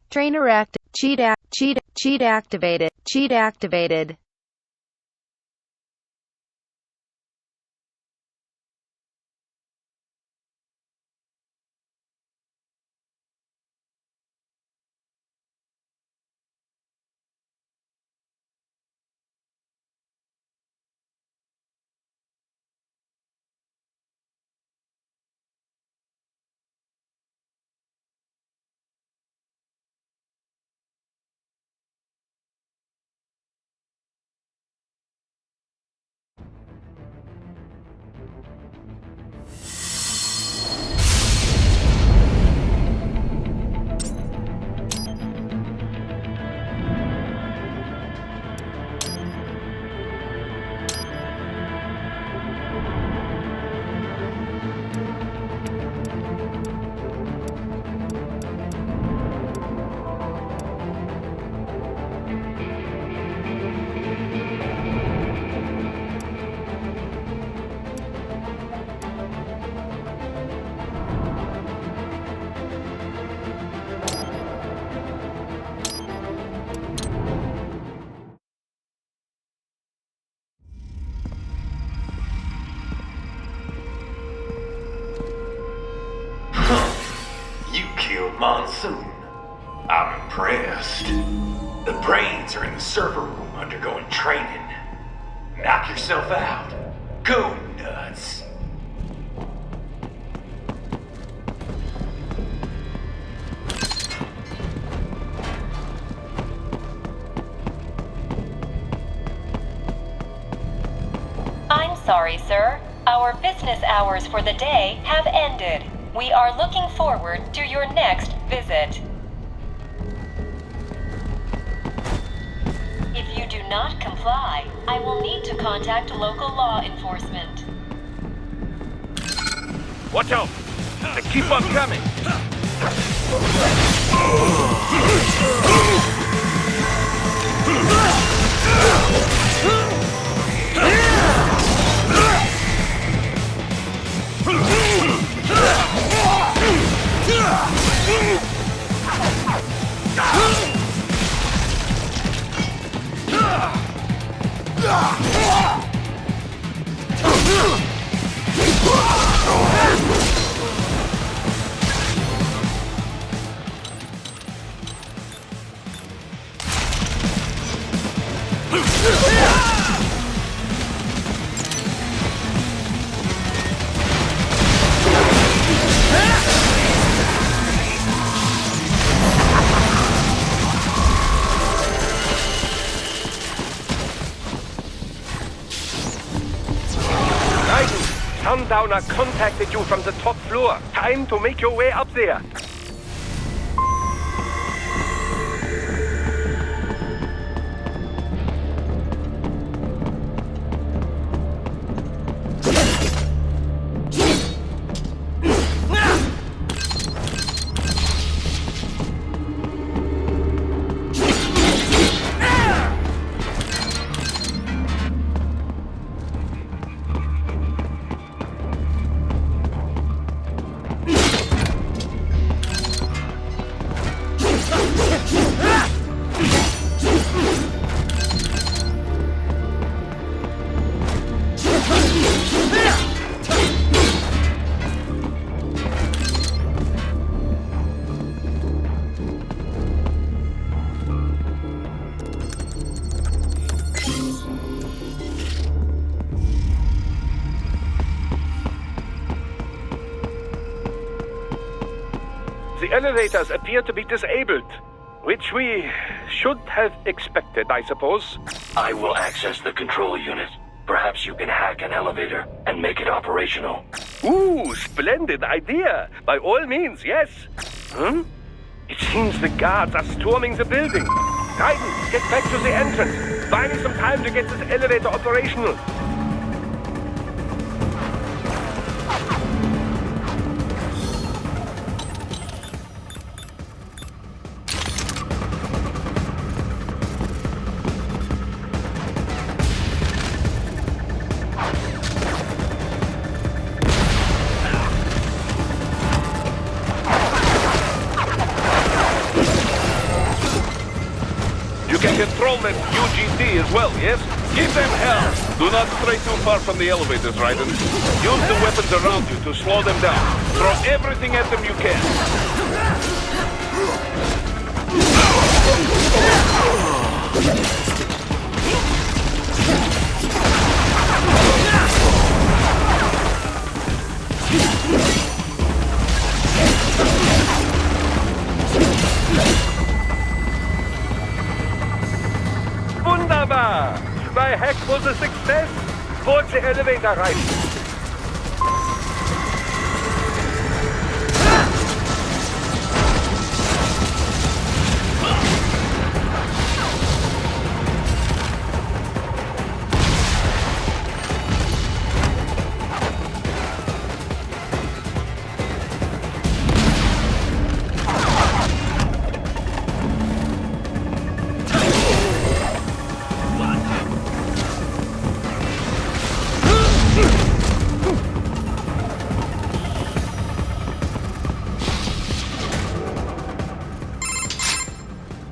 Trainer cheat activated. Monsoon. I'm impressed. The brains are in the server room undergoing training. Knock yourself out. Go nuts. I'm sorry, sir. Our business hours for the day have ended. We are looking forward to your next visit. If you do not comply, I will need to contact local law enforcement. Watch out! They keep on coming! Sundowner contacted you from the top floor. Time to make your way up there. The elevators appear to be disabled, which we should have expected, I suppose. I will access the control unit. Perhaps you can hack an elevator and make it operational. Ooh, splendid idea. By all means, yes. It seems the guards are storming the building. Raiden, get back to the entrance. Buy me some time to get this elevator operational. control that UGT as well, yes? Give them hell! Do not stray too far from the elevators, Raiden. Use the weapons around you to slow them down. Throw everything at them you can. Wunderbar! My hack was a success! Board the elevator rein!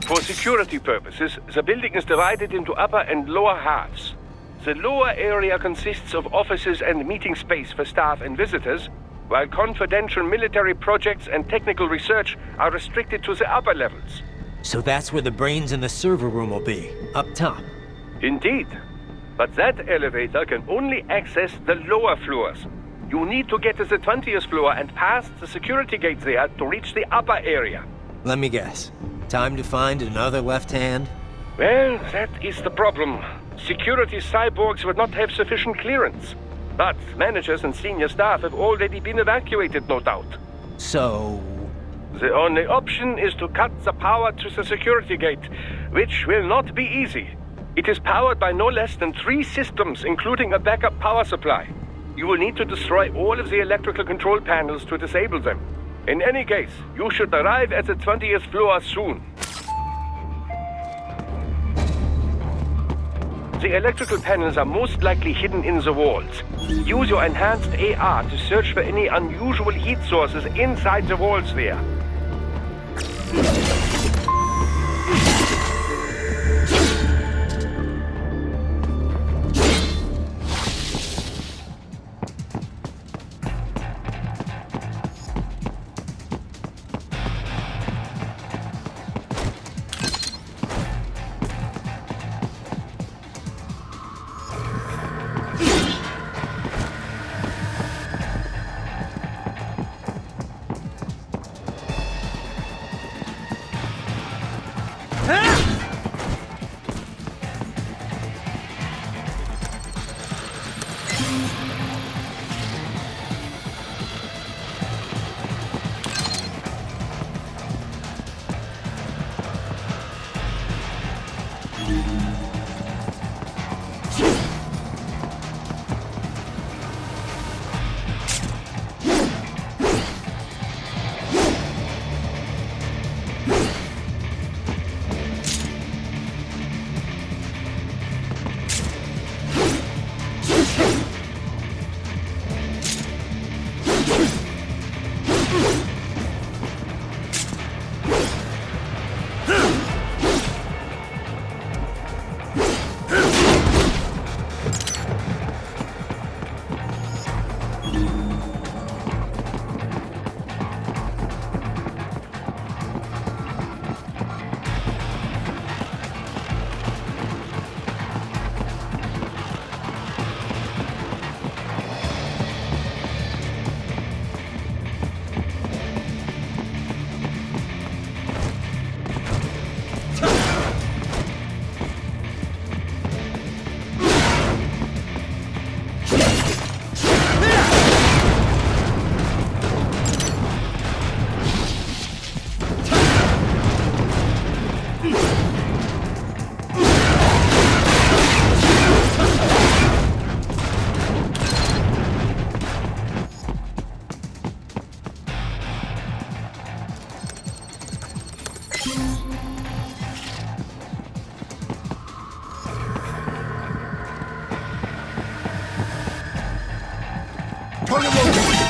For security purposes, the building is divided into upper and lower halves. The lower area consists of offices and meeting space for staff and visitors, while confidential military projects and technical research are restricted to the upper levels. So that's where the brains in the server room will be, up top. Indeed. But that elevator can only access the lower floors. You need to get to the 20th floor and pass the security gate there to reach the upper area. Let me guess. Time to find another left hand? Well, that is the problem. Security cyborgs would not have sufficient clearance. But managers and senior staff have already been evacuated, no doubt. So... The only option is to cut the power to the security gate, which will not be easy. It is powered by no less than 3 systems, including a backup power supply. You will need to destroy all of the electrical control panels to disable them. In any case, you should arrive at the 20th floor soon. The electrical panels are most likely hidden in the walls. Use your enhanced AR to search for any unusual heat sources inside the walls there.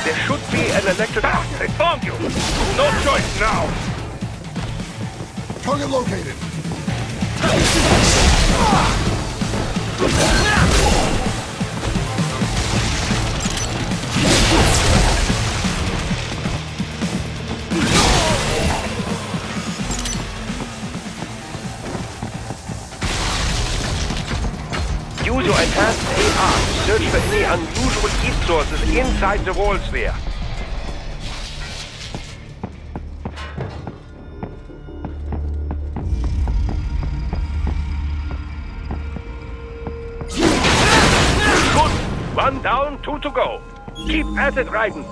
There should be an electric... Ah, they found you! No choice now! Target located. Use your enhanced AR to search for any unusual heat sources inside the walls there. Good. One down, two to go. Keep at it, Raiden.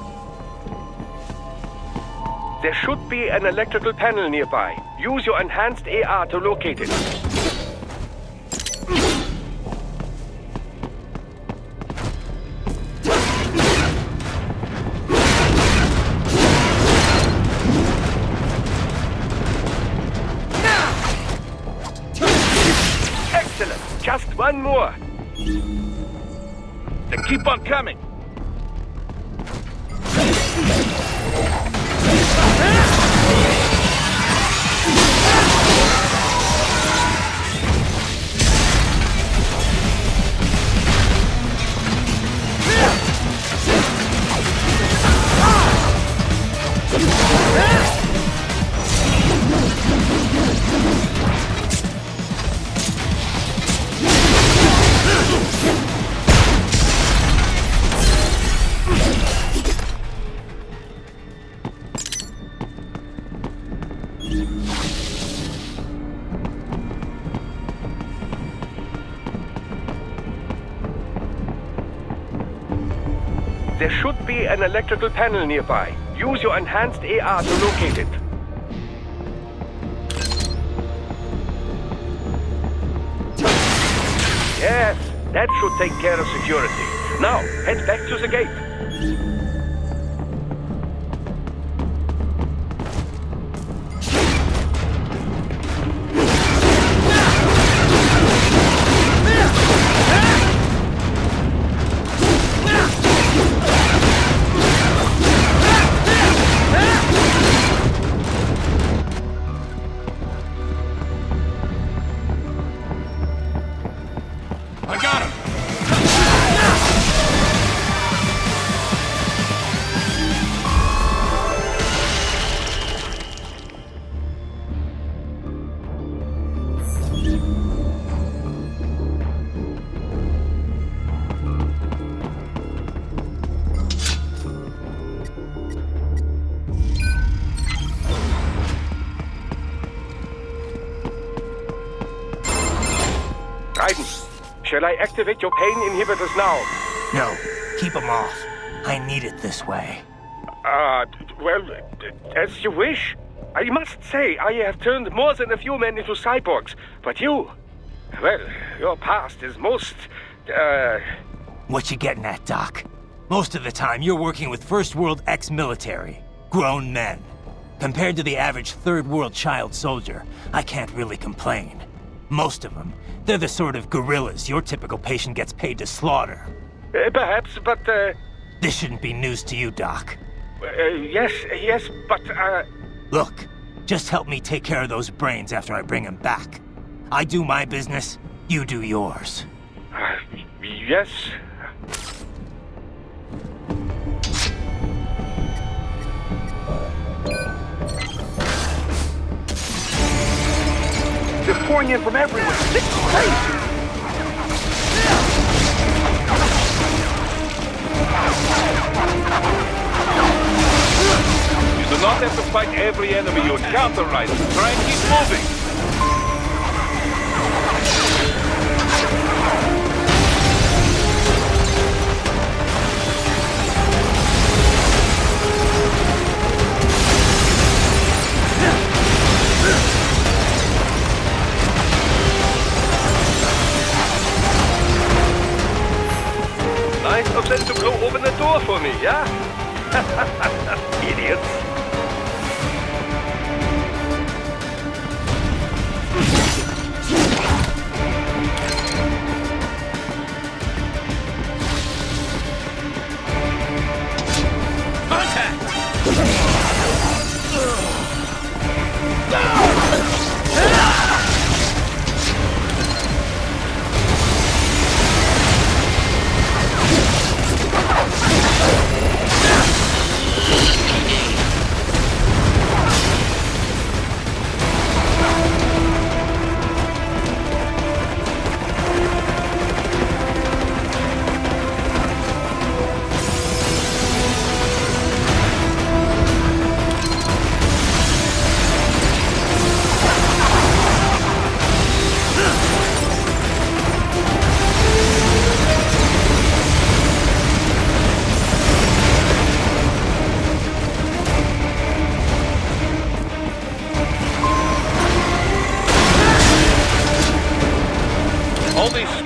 There should be an electrical panel nearby. Use your enhanced AR to locate it. Excellent. Just one more. Then keep on coming. There should be an electrical panel nearby. Use your enhanced AR to locate it. Yes, that should take care of security. Now, head back to the gate. I got him! Raiden, shall I activate your pain inhibitors now? No, keep them off. I need it this way. Well, as you wish. I must say, I have turned more than a few men into cyborgs, but you... Well, your past is most, What you getting at, Doc? Most of the time, you're working with First World ex-military. Grown men. Compared to the average Third World child soldier, I can't really complain. Most of them, they're the sort of guerrillas your typical patient gets paid to slaughter. Perhaps, but, This shouldn't be news to you, Doc. yes, but, Look, just help me take care of those brains after I bring them back. I do my business, you do yours. yes. They're pouring in from everywhere. This is crazy. You do not have to fight every enemy you encounter, right? Try and keep moving. Nice of them to blow open the door for me, yeah? Idiots.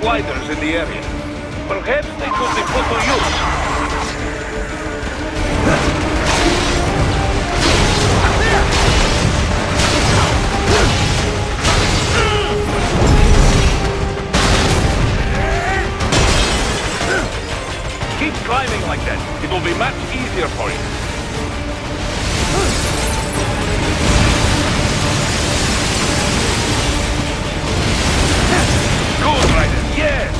gliders in the area. Perhaps they could be put to use. Keep climbing like that. It will be much easier for you. Good, Ryder. Yes!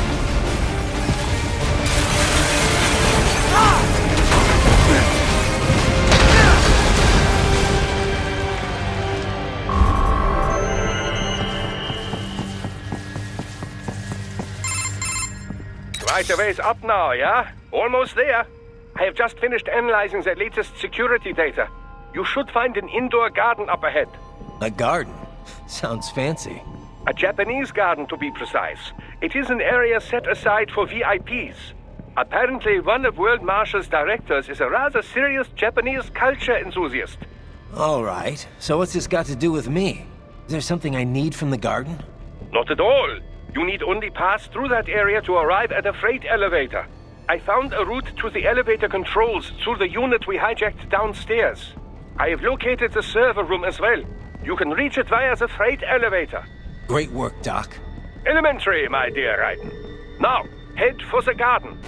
Right a ways up now, yeah? Almost there. I have just finished analyzing the latest security data. You should find an indoor garden up ahead. A garden? Sounds fancy. A Japanese garden, to be precise. It is an area set aside for VIPs. Apparently, one of World Marshal's directors is a rather serious Japanese culture enthusiast. All right. So what's this got to do with me? Is there something I need from the garden? Not at all. You need only pass through that area to arrive at a freight elevator. I found a route to the elevator controls through the unit we hijacked downstairs. I have located the server room as well. You can reach it via the freight elevator. Great work, Doc. Elementary, my dear Raiden. Now, head for the garden.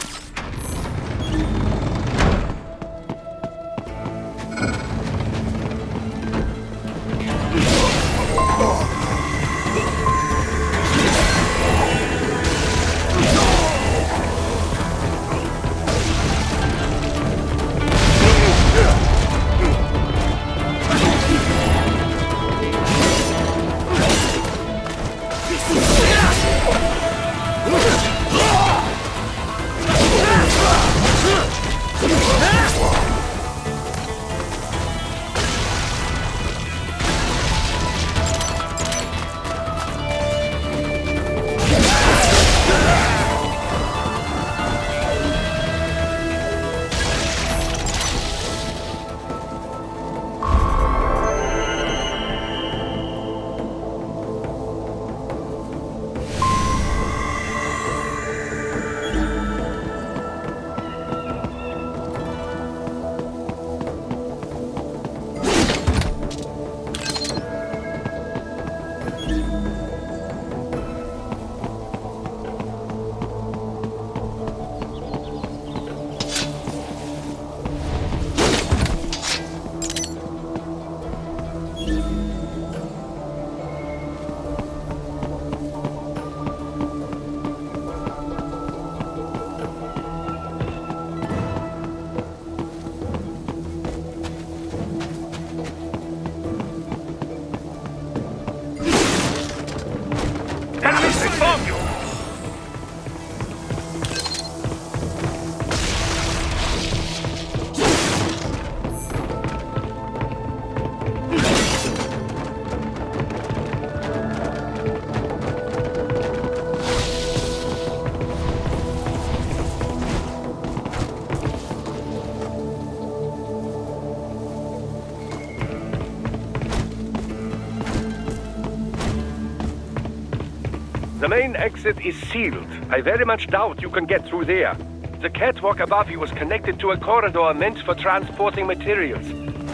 The main exit is sealed. I very much doubt you can get through there. The catwalk above you is connected to a corridor meant for transporting materials.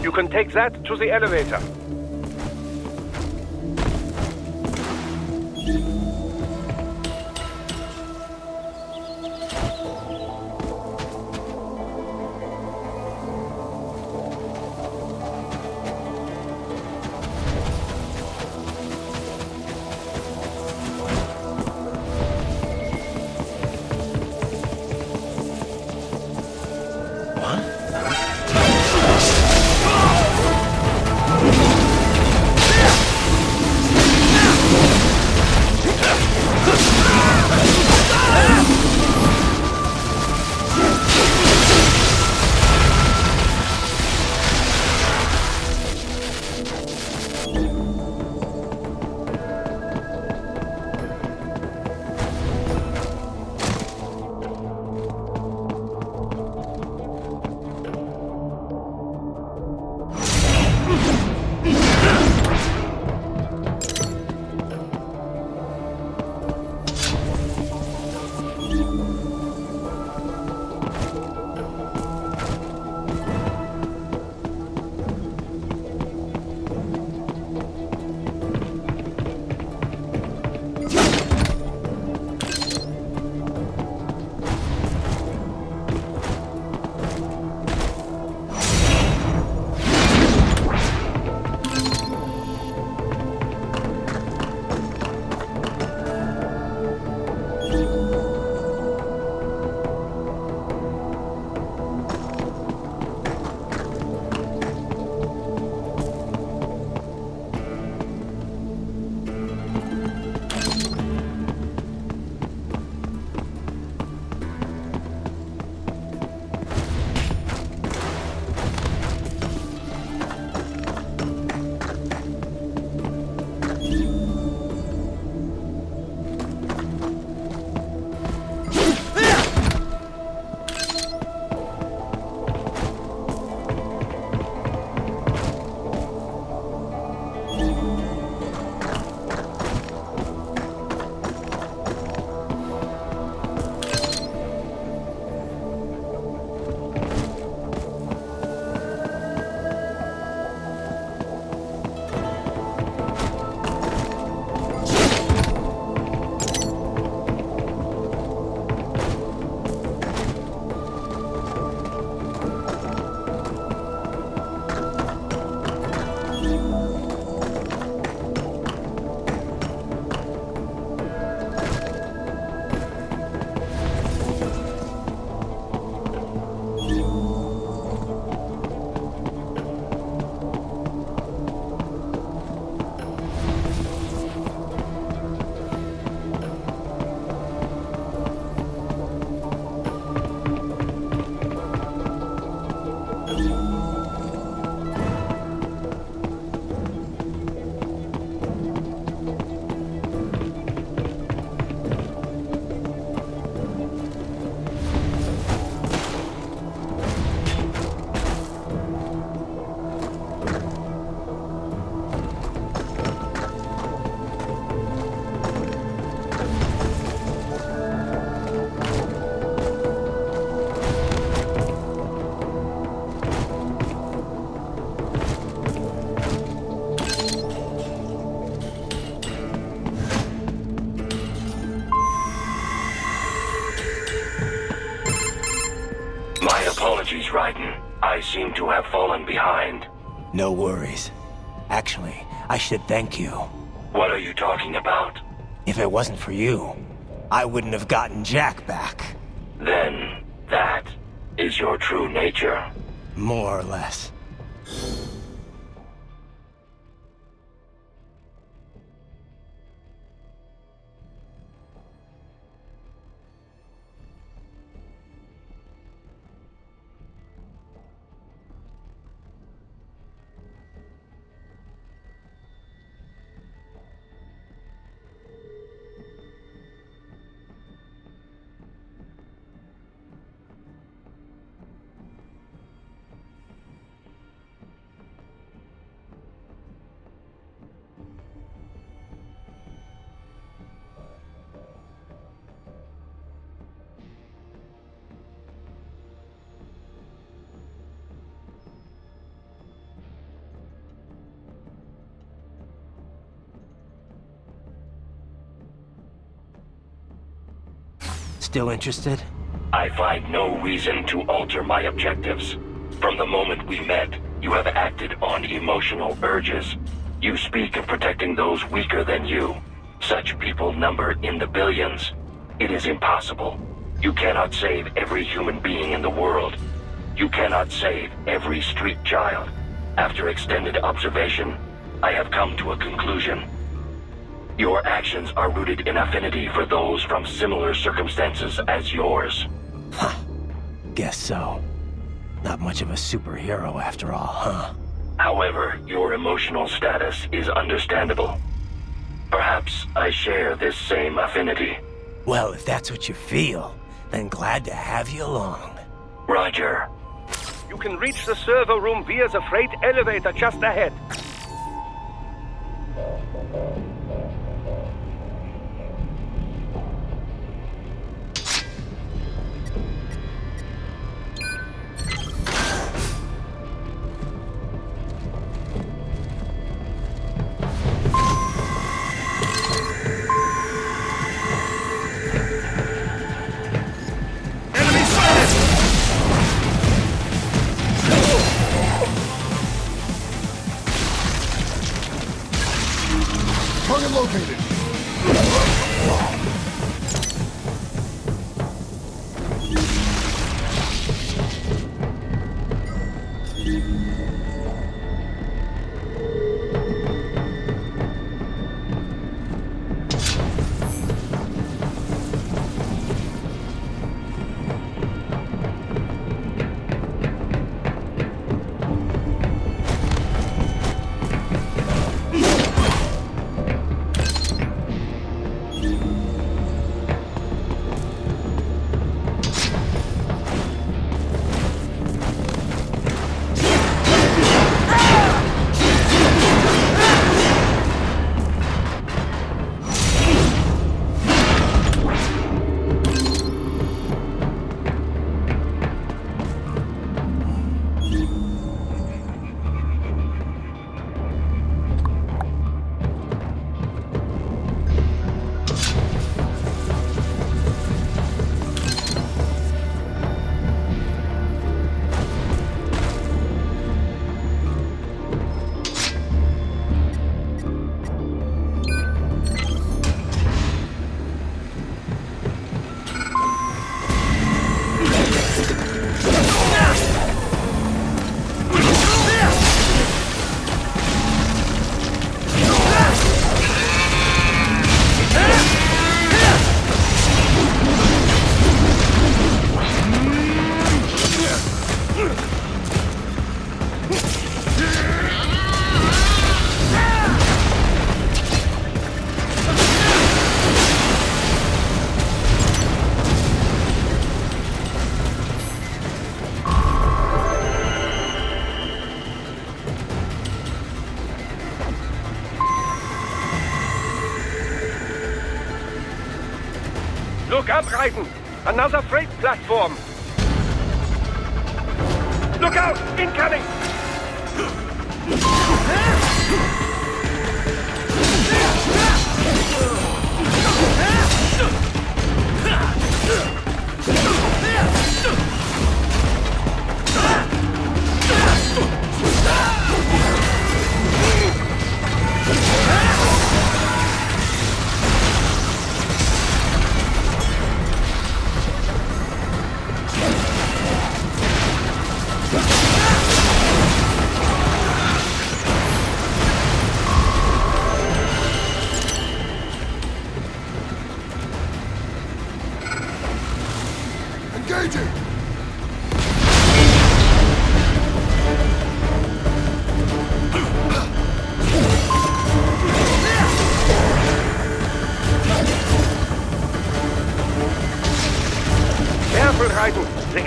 You can take that to the elevator. What? behind. No worries. Actually, I should thank you. What are you talking about? If it wasn't for you, I wouldn't have gotten Jack back. Then, that is your true nature. More or less. Still interested? I find no reason to alter my objectives. From the moment we met, you have acted on emotional urges. You speak of protecting those weaker than you. Such people number in the billions. It is impossible. You cannot save every human being in the world. You cannot save every street child. After extended observation, I have come to a conclusion. Your actions are rooted in affinity for those from similar circumstances as yours. Huh. Guess so. Not much of a superhero after all, huh? However, your emotional status is understandable. Perhaps I share this same affinity. Well, if that's what you feel, then glad to have you along. Roger. You can reach the server room via the freight elevator just ahead. Target located. Look up, Raiden! Another freight platform! Look out! Incoming!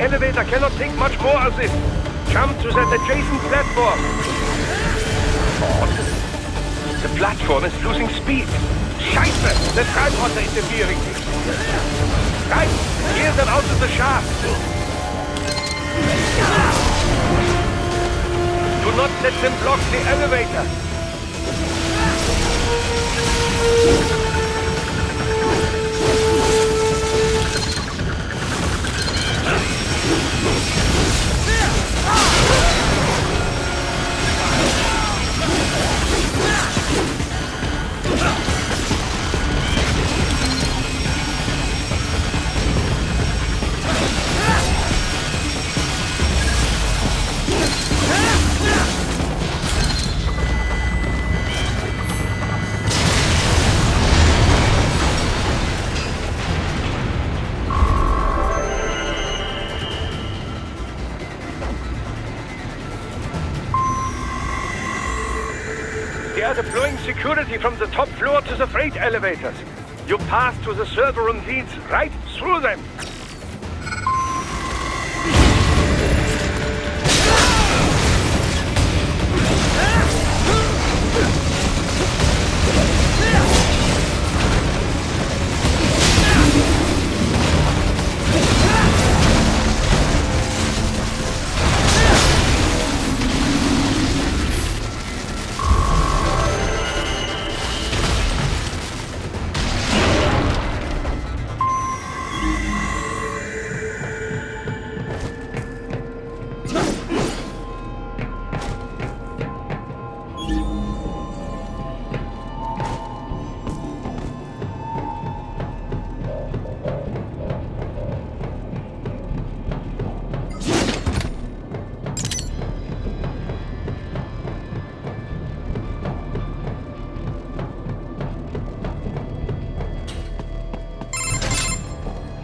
elevator cannot take much more of this. Jump to that adjacent platform. Odd. The platform is losing speed. Scheiße! The tripods are interfering. Right, steer them out of the shaft. Do not let them block the elevator. They are deploying security from the top floor to the freight elevators. You pass to the server room leads right through them.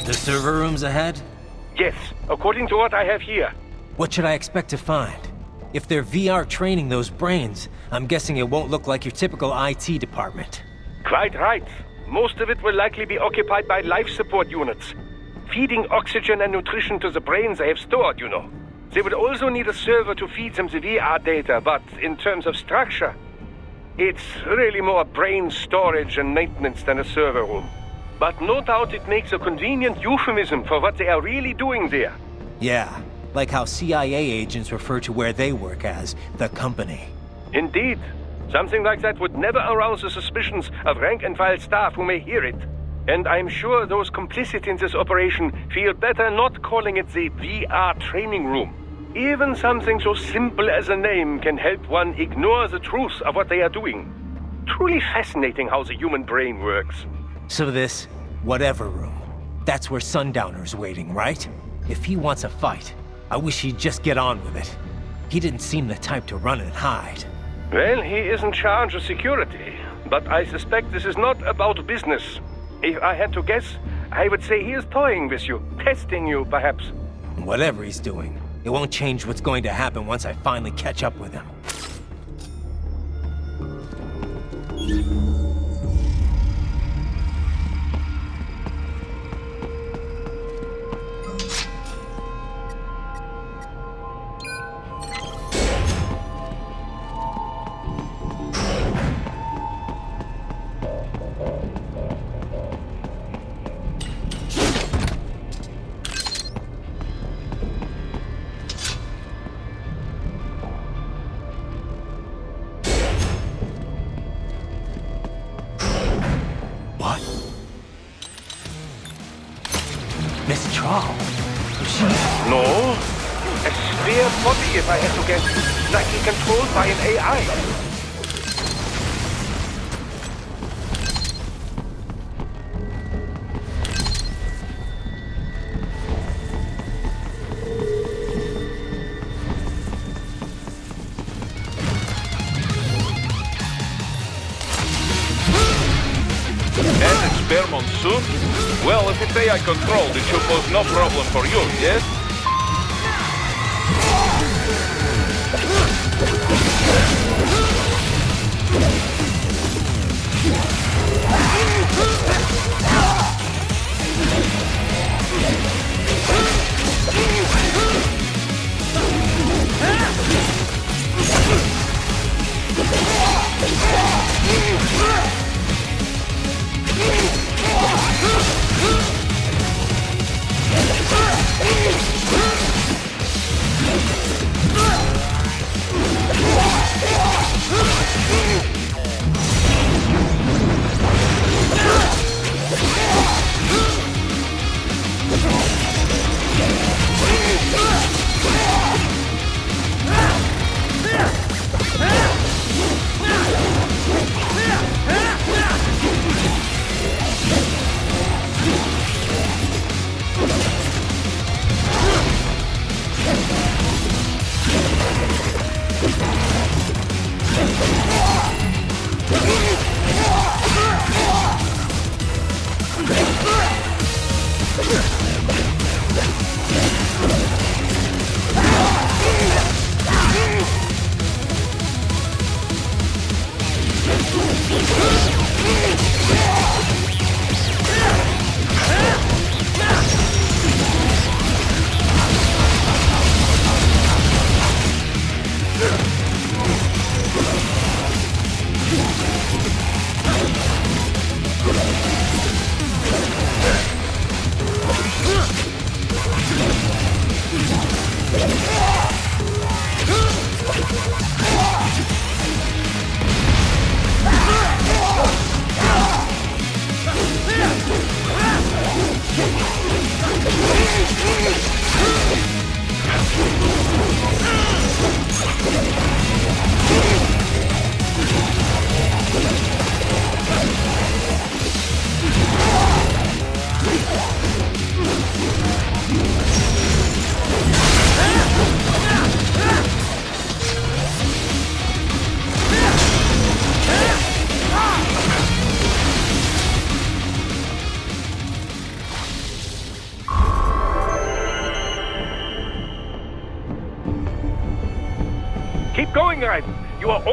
The server room's ahead? Yes, according to what I have here. What should I expect to find? If they're VR training those brains, I'm guessing it won't look like your typical IT department. Quite right. Most of it will likely be occupied by life support units. Feeding oxygen and nutrition to the brains they have stored, you know. They would also need a server to feed them the VR data, but in terms of structure, it's really more brain storage and maintenance than a server room. But no doubt it makes a convenient euphemism for what they are really doing there. Yeah, like how CIA agents refer to where they work as the company. Indeed. Something like that would never arouse the suspicions of rank-and-file staff who may hear it. And I'm sure those complicit in this operation feel better not calling it the VR training room. Even something so simple as a name can help one ignore the truth of what they are doing. Truly fascinating how the human brain works. So this, whatever room, that's where Sundowner's waiting, right? If he wants a fight, I wish he'd just get on with it. He didn't seem the type to run and hide. Well, he is in charge of security, but I suspect this is not about business. If I had to guess, I would say he is toying with you, testing you, perhaps. Whatever he's doing, it won't change what's going to happen once I finally catch up with him. No. A spare body, if I had to guess. Likely controlled by an AI. And it's spare monsoon? Well, if it's AI controlled, it should pose no problem for you, yes?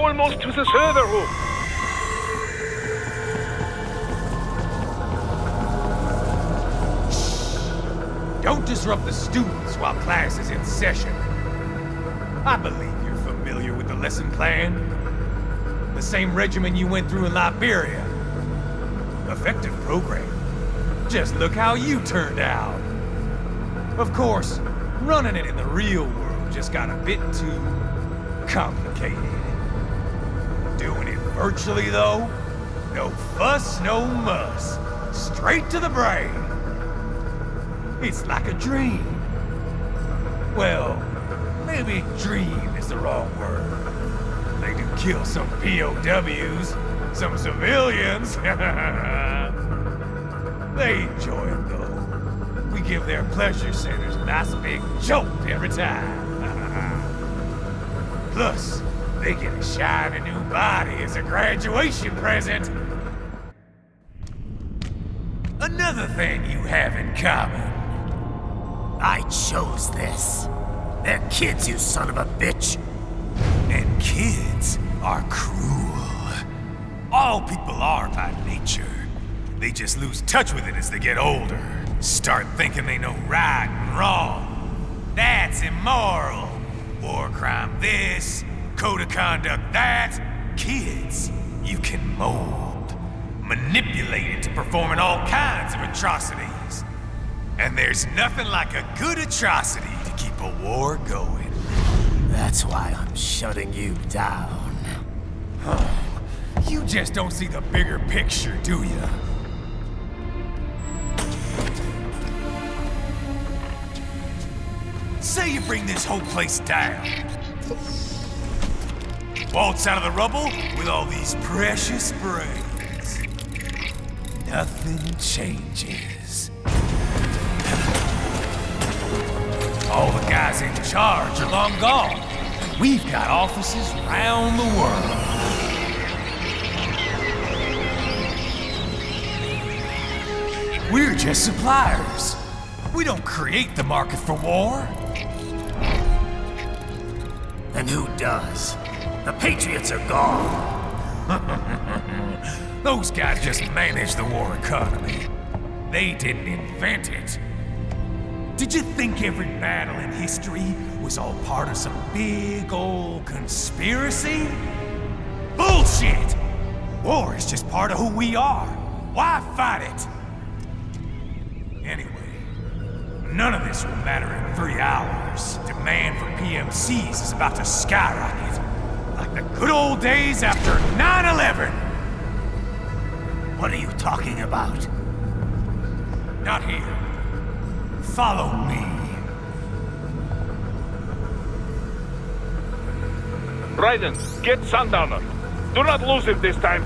almost to the server room. Don't disrupt the students while class is in session. I believe you're familiar with the lesson plan. The same regimen you went through in Liberia. Effective program. Just look how you turned out. Of course, running it in the real world just got a bit too complicated. Doing it virtually, though, no fuss, no muss. Straight to the brain. It's like a dream. Well, maybe dream is the wrong word. They do kill some POWs, some civilians. They enjoy it, though. We give their pleasure centers a nice big jolt every time. Plus, they get a shiny new body as a graduation present. Another thing you have in common. I chose this. They're kids, you son of a bitch. And kids are cruel. All people are by nature. They just lose touch with it as they get older. Start thinking they know right and wrong. That's immoral. War crime this, code of conduct that. Kids, you can mold, manipulate into performing all kinds of atrocities. And there's nothing like a good atrocity to keep a war going. That's why I'm shutting you down. You just don't see the bigger picture, do you? Say you bring this whole place down. Waltz out of the rubble with all these precious brains. Nothing changes. All the guys in charge are long gone. We've got offices around the world. We're just suppliers. We don't create the market for war. And who does? The Patriots are gone. Those guys just manage the war economy. They didn't invent it. Did you think every battle in history was all part of some big old conspiracy? Bullshit! War is just part of who we are. Why fight it? Anyway, none of this will matter in 3 hours. Demand for PMCs is about to skyrocket. Like the good old days after 9/11. What are you talking about? Not here. Follow me. Raiden, get Sundowner. Do not lose him this time.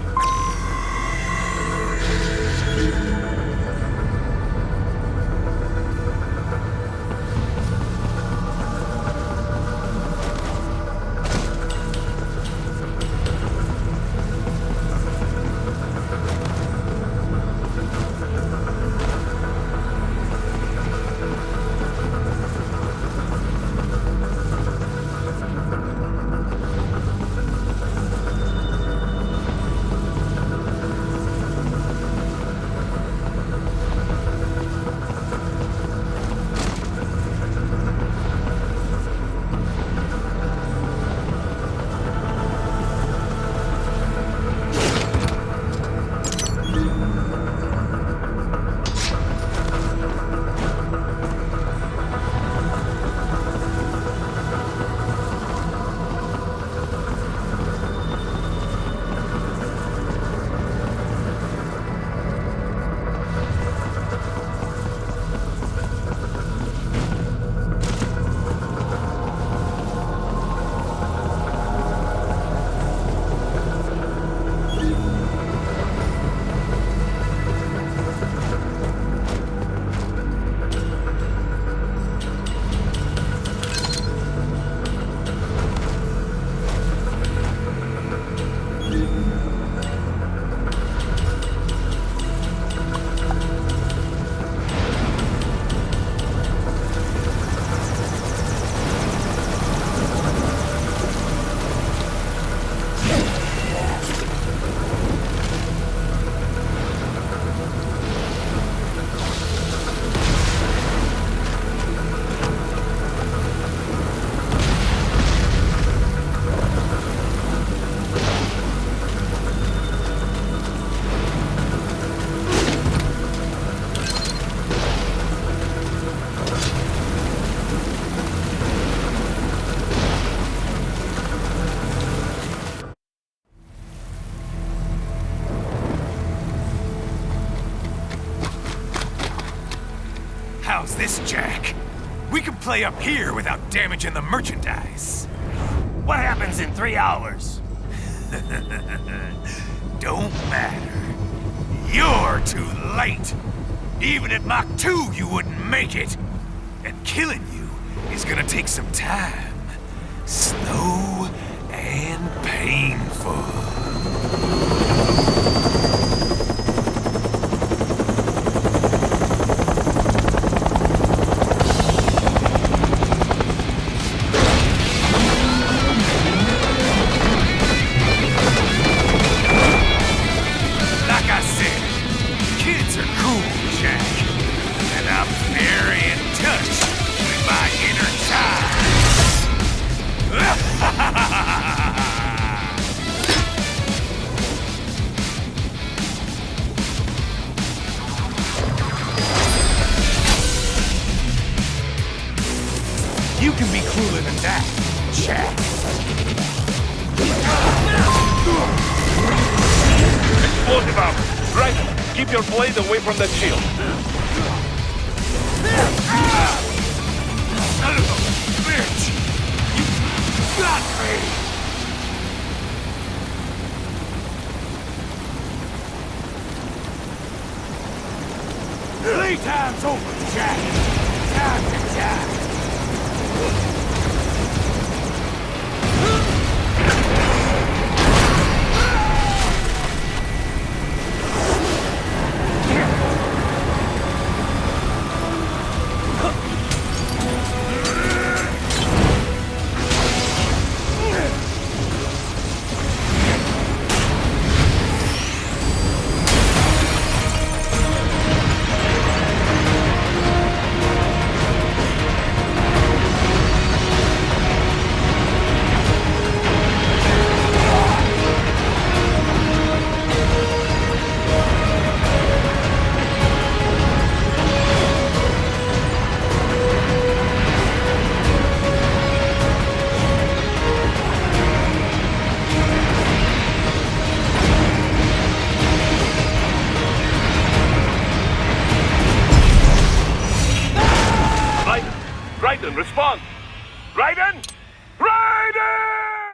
this, Jack. We can play up here without damaging the merchandise. What happens in 3 hours? Don't matter. You're too late. Even at Mach 2, you wouldn't make it. And killing you is gonna take some time. Slow and painful. You can be cooler than that, Jack. Explosive armor. Right. Keep your blade away from that shield. Son of a bitch! You got me! Playtime's over, Jack. Time to die. Raiden, respond! Raiden! Raiden!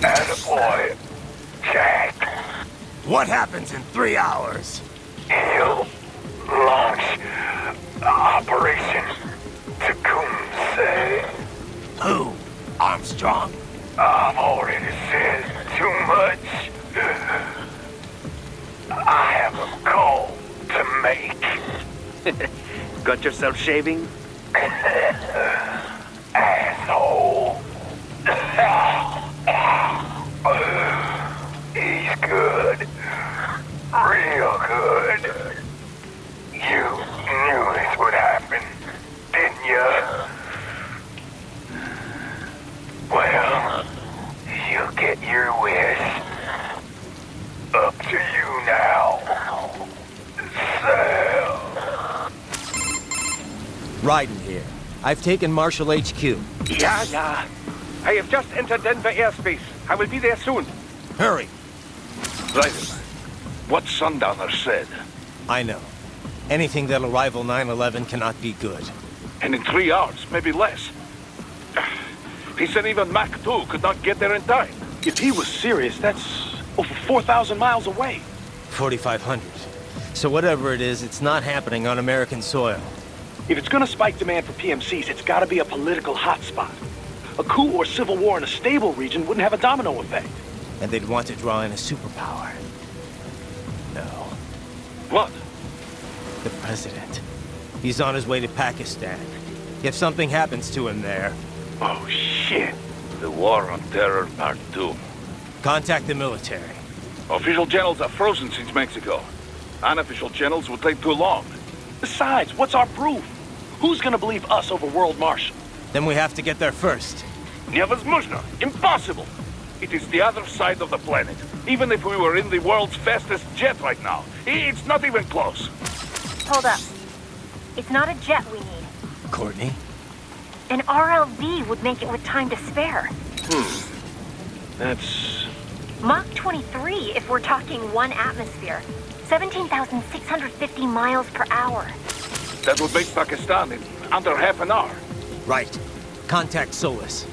Attaboy, Jack. What happens in 3 hours? He'll launch Operation Tecumseh. Who? Armstrong? I've already said too much. I have a call to make. Got yourself shaving? Asshole. He's good. Real good. You knew this would happen, didn't you? Well, you get your wish. Up to you now. Sam. Raiden here. I've taken Marshall HQ. Yeah. I have just entered Denver airspace. I will be there soon. Hurry. Raiden, what Sundowner said. I know. Anything that'll rival 9/11 cannot be good. And in 3 hours, maybe less. He said even Mach 2 could not get there in time. If he was serious, that's over 4,000 miles away. 4,500. So whatever it is, it's not happening on American soil. If it's gonna spike demand for PMCs, it's gotta be a political hotspot. A coup or civil war in a stable region wouldn't have a domino effect. And they'd want to draw in a superpower. No. What? The president. He's on his way to Pakistan. If something happens to him there... Oh, shit. The War on Terror Part 2. Contact the military. Official channels are frozen since Mexico. Unofficial channels would take too long. Besides, what's our proof? Who's gonna believe us over World Marshal? Then we have to get there first. Невозможно. Impossible. It is the other side of the planet. Even if we were in the world's fastest jet right now, it's not even close. Hold up. It's not a jet we need. Courtney? An RLV would make it with time to spare. That's... Mach 23 if we're talking 1 atmosphere. 17,650 miles per hour. That would make Pakistan in under half an hour. Right. Contact Solus.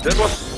That was